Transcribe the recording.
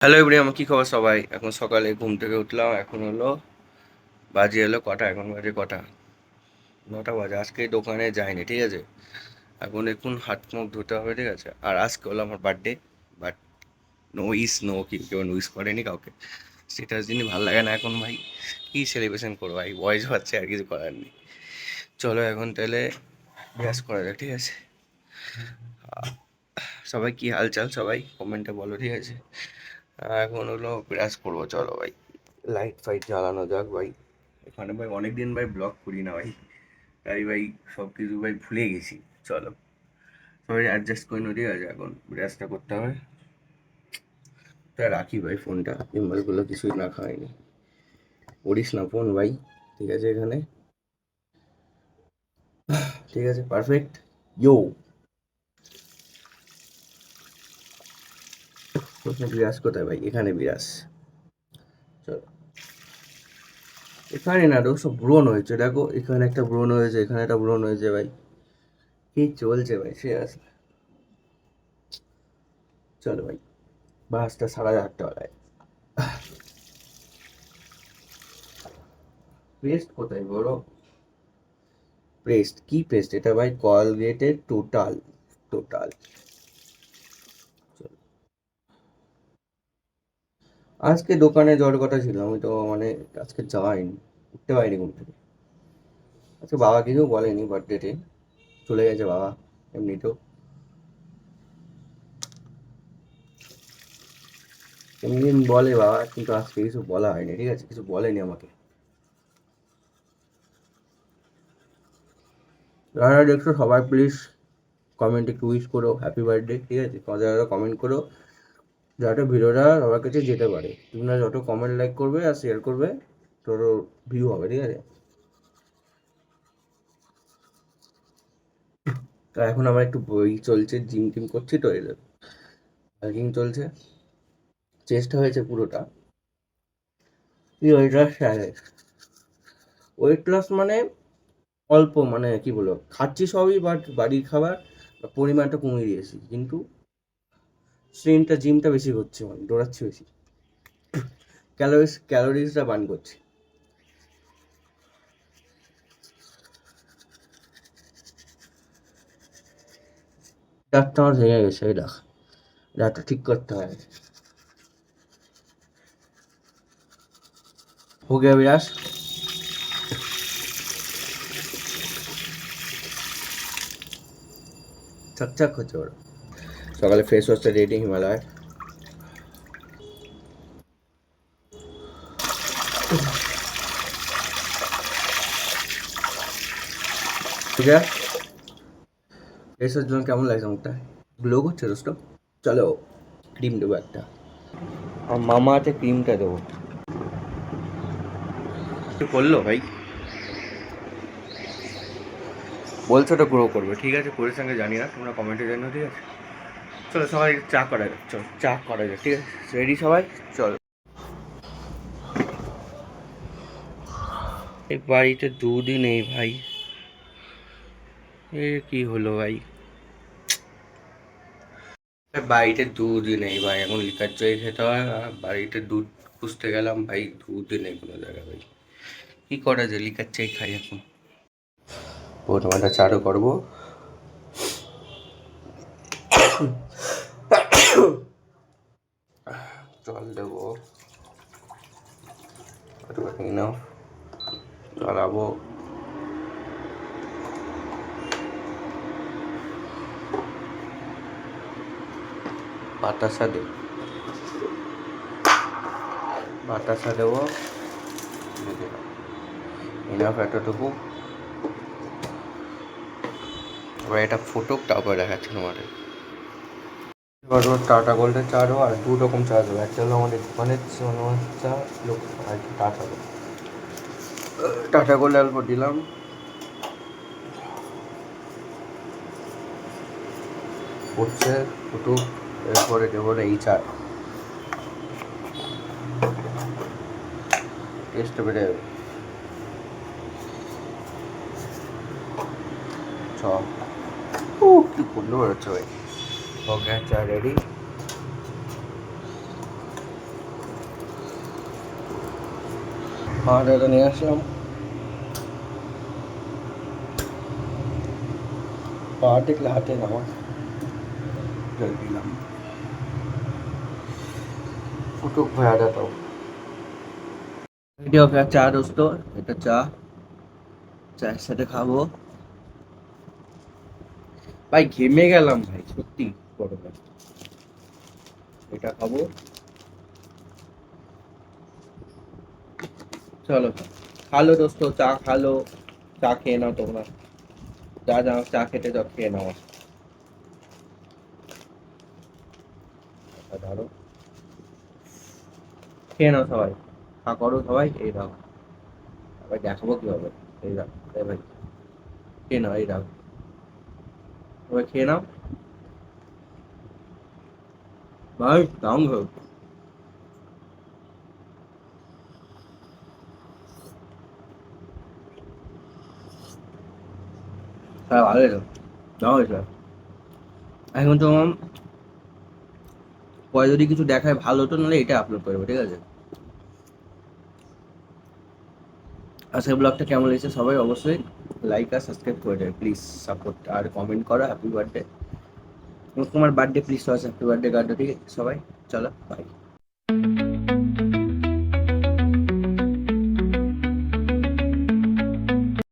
Hello everyone, কি খবর সবাই? এখন সকালে ঘুম থেকে উঠলাম। এখন হলো বাজে এলো কটা, এখন বাজে কটা, 9টা বাজে। আজকে দোকানে যাইনি, ঠিক আছে। এখন হাত মুখ ধুতে হবে, ঠিক আছে। আর আজকে হলো আমার বার্থডে, বাট নো কেউ উইশ করেনি কাউকে। স্ট্যাটাস দিনই ভালো লাগে না এখন ভাই। কি সেলিব্রেশন করবো ভাই, বয়স হচ্ছে, আর কিছু করার নেই। চলো এখন তাহলে ব্রাশ করা যাক, ঠিক আছে। সবাই কি হালচাল, সবাই কমেন্টে বলো, ঠিক আছে। এখন হলো ব্রাশ করবো, চলো ভাই। লাইট ফাইট জ্বালানো যাক ভাই। এখানে ভাই অনেকদিন ভাই ব্লগ করি না ভাই, তাই ভাই সব কিছু ভাই ভুলে গেছি। চলো সবাই অ্যাডজাস্ট করে নিও, ঠিক আছে। এখন ব্রাশটা করতে হবে, তাই রাখি ভাই ফোনটা। ইমেলগুলো কিছুই না খাইনি, করিস না ফোন ভাই, ঠিক আছে। এখানে ঠিক আছে, পারফেক্ট। ইয়ো, বিরাজ কোথায় ভাই? এখানে বিরাজ। চলো, এখানে না, দেখো সব ব্রণ হয়েছে, দেখো এখানে একটা ব্রণ হয়েছে, এখানে একটা ব্রণ হয়েছে ভাই। কি চলছে ভাই, সে আছে। চলো ভাই, বাসটা 4:30 পেস্ট কোথায় বড়? পেস্ট কি পেস্ট এটা ভাই? কলগেটের টোটাল। টোটাল। আজকে দোকানে যাওয়ার কথা ছিল, আমি তো মানে আজকে যাইনি, উঠতে পারিনি ঘুম থেকে। আজকে বাবা কিছু বলেনি বার্থডেতে, চলে গেছে বাবা এমনিতেও। এমনি বলে বাবা, কিন্তু আজকে কিছু বলা হয়নি, ঠিক আছে, কিছু বলেনি আমাকে। যারা দেখছো সবাই প্লিজ কমেন্টে একটু উইশ করো হ্যাপি বার্থডে, ঠিক আছে। যারা কমেন্ট করো, যাতে ভিডিওটা সবার কাছে যেতে পারে। তোমরা যত কমেন্ট লাইক করবে আর শেয়ার করবে, তত ভিউ হবে, ঠিক আছে। তো এখন আমার একটু বই চলছে, জিম টিম করছি তো, এদের জিম চলছে। চেষ্টা হয়েছে পুরোটা। Weight loss challenge, weight loss মানে অল্প, মানে কি বলবো, খাচ্ছি সবই, বাট বাড়ির খাবার পরিমাণটা কমিয়ে দিয়েছি, কিন্তু স্ট্রেনটা জিমটা বেশি করছে, মানে দৌড়াচ্ছি বেশি, ক্যালোরিজটা বার্ন করছি। দাঁতটা আমার ভেঙে গেছে, এই দেখ, দাঁতটা ঠিক করতে হয়। हो गया विराज? চকচক হচ্ছে ওর। সকালে ফেস ওয়াশটা রেডি, হিমালয়। ঠিক আছে, ফেস ওয়াশ জন্য কেমন লাগছে মুখটা? গ্লো করছে দোস্ত। চলো ক্রিম দেবো একটা, আর মামা হাতে ক্রিমটা দেবো। কি করলো ভাই? বলছো তো গ্রো করবে, ঠিক আছে, করে সঙ্গে জানি না, তোমরা কমেন্টে জানিও, ঠিক আছে। চলো সবাই চা করা যাক, চলো চা করা যাক, ঠিক আছে। রেডি সবাই? চলো। এই বাড়িতে দুধই নেই ভাই, এ কি হলো ভাই? বাড়িতে দুধই নেই ভাই, এখন লিকার চাই খেতে হয়, আর বাড়িতে দুধ খুঁজতে গেলাম ভাই, দুধই নেই কোনো জায়গায় ভাই। কি করা যায়, লিকার চাই খাই এখন। প্রথমে একটা চারও করবো, জল দেবো, নাও জ্বালাবো। বাতাসা দেব, বাতাসা দেবো, ইনাফ এতটুকু। এবার এটা ফুটুক, তারপরে দেখাচ্ছি তোমাদের। এবার ওর টাটা গোল্ডের চা দেবো, আর দু রকম চা দেবো। একটা হলো আমাদের দোকানের চা, আর কি টাটা দেবো। টাটা গোল্ড অল্প দিলাম, ফুটছে, ফুটুক, এরপরে দেবো এই চা, টেস্ট বেড়ে যাবে। চ কি করলো বেরোচ্ছে ভাই। ওকে, চা রেডি। পাহাড়টা নিয়ে আসলাম, पार्ट एक लाते ना जल पीलाम ফুটুক ভাই আটাটাও রেডি হবে চা দোস্ত, এটা চা, চায়ের সাথে খাবো ভাই, ঘেমে গেলাম ভাই সত্যি গরমে, এটা খাবো। চলো খালো দোস্ত, চা খালো, চা খেয়ে নাও তোমরা, যা যা চা খেতে যাও খেয়ে নাও, ধরো খেয়ে নাও সবাই, খা করো সবাই, এই দাও, সবাই দেখাবো কি হবে, এই দাও, এই ভাই খেয়ে নাও, এই দাও সবাই খেয়ে নাও ভাই, দাম গো, হ্যাঁ ভালো হয়েছে, দাও হয়েছে। এখন তো পরে যদি কিছু দেখায় ভালো তো, নাহলে এটা আপলোড করবো, ঠিক আছে। আজকের ব্লগটা কেমন লেগেছে সবাই অবশ্যই লাইক আর সাবস্ক্রাইব করে দেবে প্লিজ, সাপোর্ট আর কমেন্ট করো, হ্যাপি বার্থডে, তোমার বার্থডে প্লিজ সবাই হ্যাপি বার্থডে কার্ডটা, ঠিক আছে সবাই, চলো বাই।